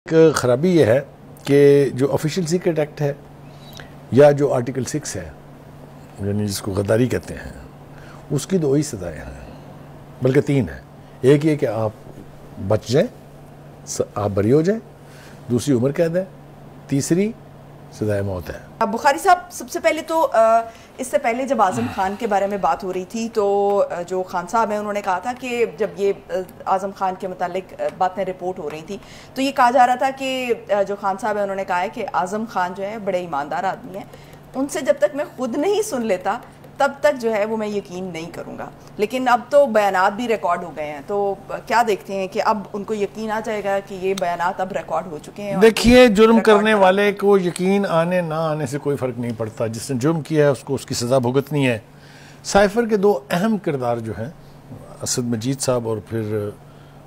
ایک خرابی یہ ہے کہ جو آفیشیل سیکرٹ ایکٹ ہے یا جو آرٹیکل 6 ہے یعنی جس کو غداری کہتے ہیں اس کی 2 ہی سزائیں ہیں بلکہ 3 ہیں. ایک یہ کہ آپ بچ جائیں، آپ بری ہو جائیں، دوسری عمر قید ہے، تیسری سزائے موت ہے. بخاری صاحب، سب سے پہلے تو اس سے پہلے جب اعظم خان کے بارے میں بات ہو رہی تھی تو جو خان صاحب ہیں انہوں نے کہا تھا کہ جب یہ اعظم خان کے متعلق باتیں رپورٹ ہو رہی تھی تو یہ کہا جا رہا تھا کہ جو خان صاحب ہیں انہوں نے کہا ہے کہ اعظم خان جو ہے بڑے ایماندار آدمی ہیں، ان سے جب تک میں خود نہیں سن لیتا تب تک جو ہے وہ میں یقین نہیں کروں گا. لیکن اب تو بیانات بھی ریکارڈ ہو گئے ہیں، تو کیا دیکھتے ہیں کہ اب ان کو یقین آ جائے گا کہ یہ بیانات اب ریکارڈ ہو چکے ہیں؟ دیکھیے، جرم کرنے والے کو یقین آنے نہ آنے سے کوئی فرق نہیں پڑتا. جس نے جرم کیا ہے اس کو اس کی سزا بھگتنی ہے. سائفر کے 2 اہم کردار جو ہیں اسد مجید صاحب اور پھر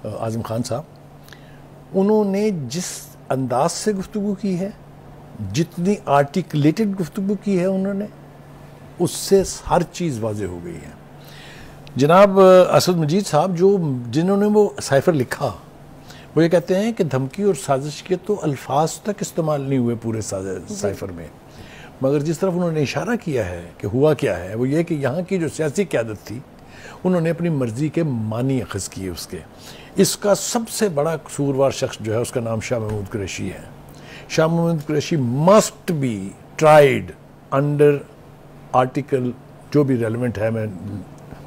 اعظم خان صاحب، انہوں نے جس انداز سے گفتگو کی ہے، جتنی آرٹیکلیٹڈ گفتگو کی ہے انہوں نے، اس سے ہر چیز واضح ہو گئی ہے. جناب اسد مجید صاحب جنہوں نے وہ سائفر لکھا، وہ یہ کہتے ہیں کہ دھمکی اور سازش کے تو الفاظ تک استعمال نہیں ہوئے پورے سائفر میں، مگر جس طرف انہوں نے اشارہ کیا ہے کہ ہوا کیا ہے وہ یہ کہ یہاں کی جو سیاسی قیادت تھی انہوں نے اپنی مرضی کے معنی اخذ کیے اس کے. اس کا سب سے بڑا قصوروار شخص جو ہے اس کا نام شاہ محمود قریشی ہے. Shah Mahmood Qureshi must be tried under article جو بھی ریلیونٹ ہے، میں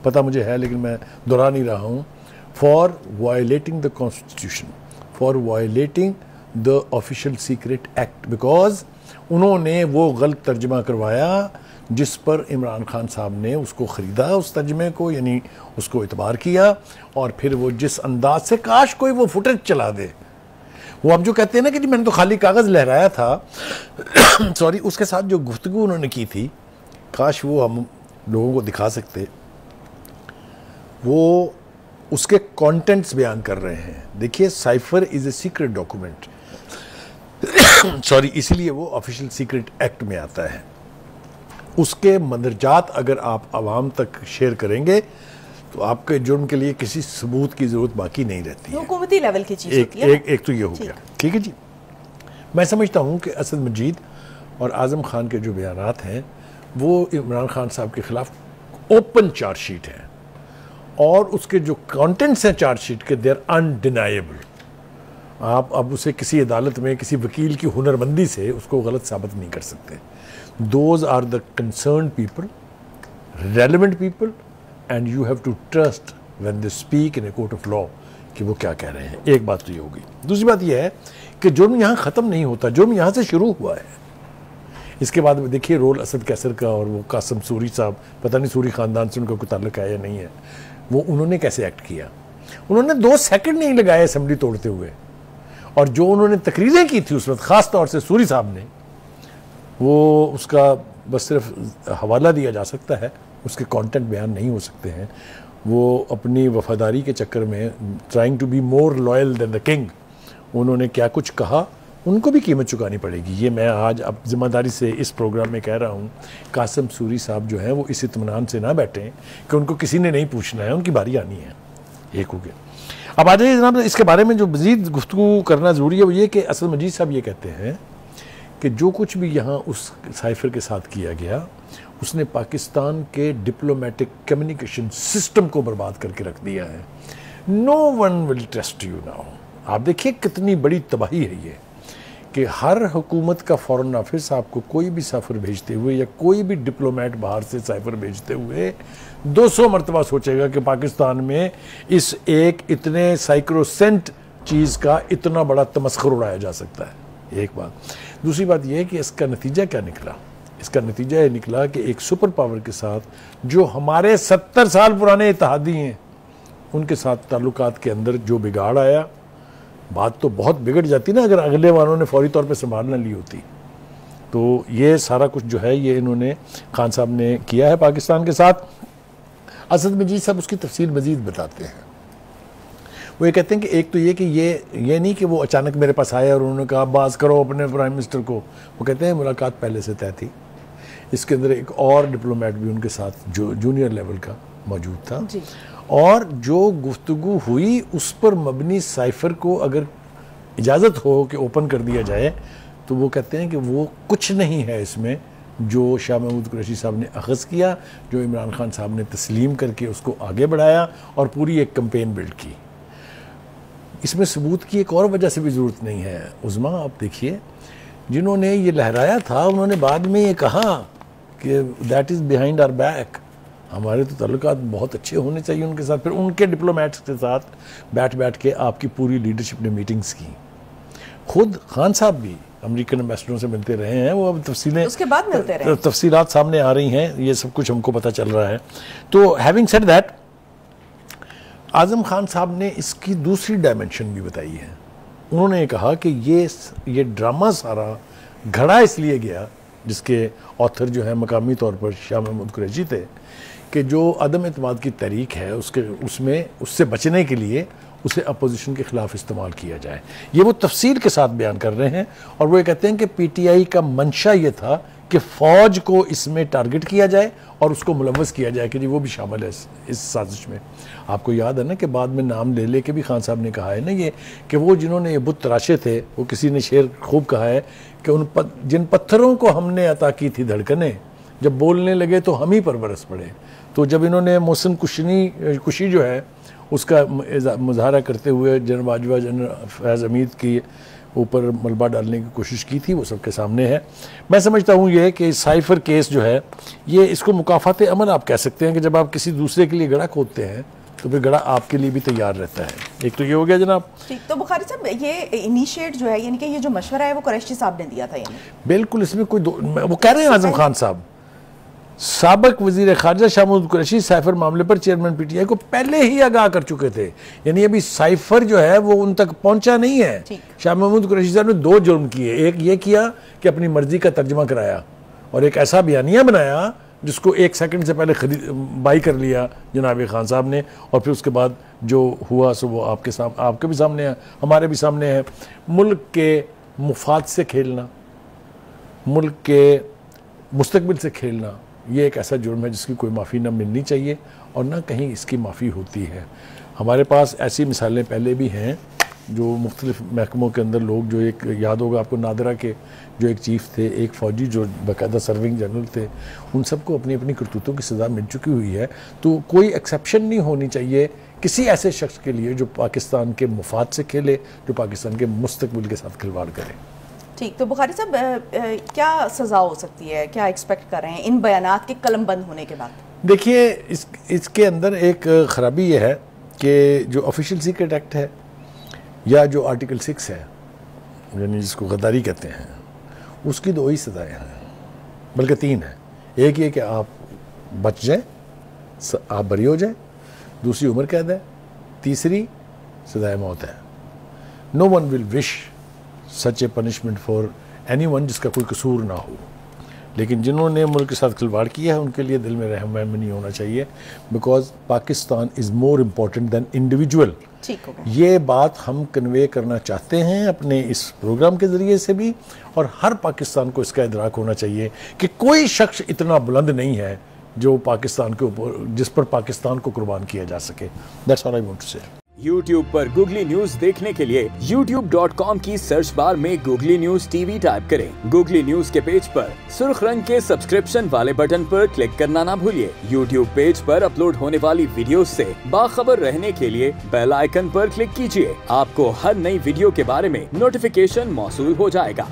پتہ مجھے ہے لیکن میں دہرا نہیں رہا ہوں، for violating the constitution, for violating the official secret act, because انہوں نے وہ غلط ترجمہ کروایا جس پر عمران خان صاحب نے اس کو خریدا، اس ترجمے کو، یعنی اس کو اعتبار کیا، اور پھر وہ جس انداز سے کاش کوئی وہ فوٹیج چلا دے. وہ اب جو کہتے ہیں نا کہ جی میں نے تو خالی کاغذ لہرایا تھا سوری، اس کے ساتھ جو گفتگو انہوں نے کی تھی کاش وہ ہم لوگوں کو دکھا سکتے. وہ اس کے کانٹینٹس بیان کر رہے ہیں. دیکھیے، سائفر از اے سیکرٹ ڈاکومنٹ سوری، اسی لیے وہ آفیشیل سیکرٹ ایکٹ میں آتا ہے. اس کے مندرجات اگر آپ عوام تک شیئر کریں گے تو آپ کے جرم کے لیے کسی ثبوت کی ضرورت باقی نہیں رہتی ہے. حکومتی لیول کی چیز ہوتی ہے. ایک تو یہ ہو گیا. ٹھیک ہے جی. میں سمجھتا ہوں کہ اسد مجید اور اعظم خان کے جو بیانات ہیں وہ عمران خان صاحب کے خلاف اوپن چارج شیٹ ہے، اور اس کے جو کانٹینٹس ہیں چارج شیٹ کے دے آر انڈینائیبل. آپ اب اسے کسی عدالت میں کسی وکیل کی ہنرمندی سے اس کو غلط ثابت نہیں کر سکتے. Those are the concerned people, relevant people, and you have to trust when they speak in a court of law کہ وہ کیا کہہ رہے ہیں. ایک بات تو یہ ہوگی. دوسری بات یہ ہے کہ جرم یہاں ختم نہیں ہوتا، جرم یہاں سے شروع ہوا ہے. اس کے بعد دیکھیے رول اسد کیسر کا اور وہ قاسم سوری صاحب، پتہ نہیں سوری خاندان سے ان کا کوئی تعلق ہے یا نہیں ہے، وہ انہوں نے کیسے ایکٹ کیا. انہوں نے 2 سیکنڈ نہیں لگائے اسمبلی توڑتے ہوئے، اور جو انہوں نے تقریریں کی تھی اس وقت خاص طور سے سوری صاحب نے، وہ اس کا بس صرف حوالہ دیا جا سکتا ہے، اس کے کانٹینٹ بیان نہیں ہو سکتے ہیں. وہ اپنی وفاداری کے چکر میں trying to be more loyal than the king, انہوں نے کیا کچھ کہا، ان کو بھی قیمت چکانی پڑے گی. یہ میں آج اب ذمہ داری سے اس پروگرام میں کہہ رہا ہوں. قاسم سوری صاحب جو ہیں وہ اس اطمینان سے نہ بیٹھیں کہ ان کو کسی نے نہیں پوچھنا ہے، ان کی باری آنی ہے. ایک ہو گیا. اب آ جائیے جناب، اس کے بارے میں جو مزید گفتگو کرنا ضروری ہے وہ یہ کہ اسد مجید صاحب یہ کہتے ہیں کہ جو کچھ بھی یہاں اس سائفر کے ساتھ کیا گیا اس نے پاکستان کے ڈپلومیٹک کمیونیکیشن سسٹم کو برباد کر کے رکھ دیا ہے. No one will trust you now. آپ دیکھیے کتنی بڑی تباہی ہے یہ کہ ہر حکومت کا فورن آفس آپ کو کوئی بھی سافر بھیجتے ہوئے یا کوئی بھی ڈپلومیٹ باہر سے سائفر بھیجتے ہوئے 200 مرتبہ سوچے گا کہ پاکستان میں اس ایک اتنے سائیکروسینٹ چیز کا اتنا بڑا تمسخر اڑایا جا سکتا ہے. ایک بات. دوسری بات یہ کہ اس کا نتیجہ کیا نکلا. اس کا نتیجہ یہ نکلا کہ ایک سپر پاور کے ساتھ جو ہمارے 70 سال پرانے اتحادی ہیں ان کے ساتھ تعلقات کے اندر جو بگاڑ آیا، بات تو بہت بگڑ جاتی نا اگر اگلے والوں نے فوری طور پہ سنبھال نہ لی ہوتی. تو یہ سارا کچھ جو ہے یہ انہوں نے خان صاحب نے کیا ہے پاکستان کے ساتھ. اسد مجید صاحب اس کی تفصیل مزید بتاتے ہیں. وہ یہ کہتے ہیں کہ ایک تو یہ کہ یہ نہیں کہ وہ اچانک میرے پاس آئے اور انہوں نے کہا باز کرو اپنے پرائم منسٹر کو. وہ کہتے ہیں ملاقات پہلے سے طے تھی. اس کے اندر ایک اور ڈپلومیٹ بھی ان کے ساتھ جو جونیئر لیول کا موجود تھا جی. اور جو گفتگو ہوئی اس پر مبنی سائفر کو اگر اجازت ہو کہ اوپن کر دیا جائے تو وہ کہتے ہیں کہ وہ کچھ نہیں ہے اس میں جو شاہ محمود قریشی صاحب نے اخذ کیا، جو عمران خان صاحب نے تسلیم کر کے اس کو آگے بڑھایا اور پوری ایک کمپین بلڈ کی۔ اس میں ثبوت کی ایک اور وجہ سے بھی ضرورت نہیں ہے عظمیٰ، آپ دیکھیے جنہوں نے یہ لہرایا تھا انہوں نے بعد میں یہ کہا کہ that is behind our back, ہمارے تو تعلقات بہت اچھے ہونے چاہیے ان کے ساتھ۔ پھر ان کے ڈپلومیٹس کے ساتھ بیٹھ کے آپ کی پوری لیڈرشپ نے میٹنگز کی۔ خود خان صاحب بھی امریکن ایمبیسڈروں سے ملتے رہے ہیں، وہ اب تفصیلیں اس کے بعد ملتے رہے، تفصیلات سامنے آ رہی ہیں، یہ سب کچھ ہم کو پتہ چل رہا ہے۔ تو having said that, Azam Khan صاحب نے اس کی دوسری ڈائمنشن بھی بتائی ہے۔ انہوں نے کہا کہ یہ ڈرامہ سارا گھڑا اس لیے گیا، جس کے آتھر جو ہے مقامی طور پر شاہ محمود قریشی تھے، کہ جو عدم اعتماد کی تحریک ہے اس سے بچنے کے لیے اسے اپوزیشن کے خلاف استعمال کیا جائے۔ یہ وہ تفصیل کے ساتھ بیان کر رہے ہیں، اور وہ یہ کہتے ہیں کہ پی ٹی آئی کا منشا یہ تھا کہ فوج کو اس میں ٹارگٹ کیا جائے اور اس کو ملوث کیا جائے کہ جی وہ بھی شامل ہے اس سازش میں۔ آپ کو یاد ہے نا کہ بعد میں نام لے کے بھی خان صاحب نے کہا ہے نا یہ کہ وہ جنہوں نے یہ بت تراشے تھے، وہ کسی نے شعر خوب کہا ہے کہ جن پتھروں کو ہم نے عطا کی تھی دھڑکنیں، جب بولنے لگے تو ہم ہی پر برس پڑے۔ تو جب انہوں نے محسن کشی جو ہے اس کا مظاہرہ کرتے ہوئے جنرل باجوہ جنرل فیاض حمید کی اوپر ملبہ ڈالنے کی کوشش کی تھی، وہ سب کے سامنے ہے۔ میں سمجھتا ہوں یہ کہ سائفر کیس جو ہے یہ اس کو مکافات عمل آپ کہہ سکتے ہیں کہ جب آپ کسی دوسرے کے لیے گڑھا کھودتے ہیں تو پھر گڑھا آپ کے لیے بھی تیار رہتا ہے۔ ایک تو یہ ہو گیا جناب۔ ٹھیک، تو بخاری صاحب یہ انیشیٹ جو ہے یعنی کہ یہ جو مشورہ ہے وہ قریشی صاحب نے دیا تھا، یعنی بالکل اس میں کوئی وہ کہہ رہے ہیں اعظم خان صاحب، سابق وزیر خارجہ شاہ محمود قریشی سائفر معاملے پر چیئرمین پی ٹی آئی کو پہلے ہی آگاہ کر چکے تھے، یعنی ابھی سائفر جو ہے وہ ان تک پہنچا نہیں ہے۔ شاہ محمود قریشی صاحب نے دو جرم کیے، ایک یہ کیا کہ اپنی مرضی کا ترجمہ کرایا اور ایک ایسا بیانیہ بنایا جس کو 1 سیکنڈ سے پہلے بائی کر لیا جناب خان صاحب نے، اور پھر اس کے بعد جو ہوا سو وہ آپ کے بھی سامنے ہے، ہمارے بھی سامنے ہے۔ ملک کے مفاد سے کھیلنا، ملک کے مستقبل سے کھیلنا، یہ ایک ایسا جرم ہے جس کی کوئی معافی نہ ملنی چاہیے اور نہ کہیں اس کی معافی ہوتی ہے۔ ہمارے پاس ایسی مثالیں پہلے بھی ہیں جو مختلف محکموں کے اندر لوگ، جو ایک یاد ہوگا آپ کو نادرہ کے جو ایک چیف تھے، ایک فوجی جو باقاعدہ سرونگ جنرل تھے، ان سب کو اپنی اپنی کرتوتوں کی سزا مل چکی ہوئی ہے۔ تو کوئی ایکسیپشن نہیں ہونی چاہیے کسی ایسے شخص کے لیے جو پاکستان کے مفاد سے کھیلے، جو پاکستان کے مستقبل کے ساتھ کھلواڑ کرے۔ ٹھیک، تو بخاری صاحب کیا سزا ہو سکتی ہے، کیا ایکسپیکٹ کر رہے ہیں ان بیانات کے قلم بند ہونے کے بعد؟ دیکھیے اس کے اندر ایک خرابی یہ ہے کہ جو آفیشیل سیکرٹ ایکٹ ہے یا جو آرٹیکل 6 ہے، یعنی جس کو غداری کہتے ہیں، اس کی 2 ہی سزائیں ہیں، بلکہ 3 ہیں۔ ایک یہ کہ آپ بچ جائیں، آپ بری ہو جائیں، دوسری عمر قید ہے، تیسری سزائے موت ہے۔ No one will wish such a punishment for anyone جس کا کوئی قصور نہ ہو، لیکن جنہوں نے ملک کے ساتھ کھلواڑ کیا ہے ان کے لیے دل میں رحم نہیں ہونا چاہیے، because Pakistan is more important than individual. یہ بات ہم کنوے کرنا چاہتے ہیں اپنے اس پروگرام کے ذریعے سے بھی، اور ہر پاکستان کو اس کا ادراک ہونا چاہیے کہ کوئی شخص اتنا بلند نہیں ہے جو پاکستان کے اوپر، جس پر پاکستان کو قربان کیا جا سکے۔ That's all I want to say۔ YouTube per googly news دیکھنے کے لیے youtube.com کی سرچ بار میں googly news T V type کریں۔ گوگلی نیوز کے پیج پر سرخ رنگ کے سبسکرپشن والے بٹن پر کلک کرنا نہ بھولیے۔ YouTube پیج پر اپلوڈ ہونے والی ویڈیوز سے باخبر رہنے کے لیے بیل آئیکن پر کلک کیجیے۔ آپ کو ہر نئی ویڈیو کے بارے میں نوٹیفیکیشن موصول ہو جائے گا۔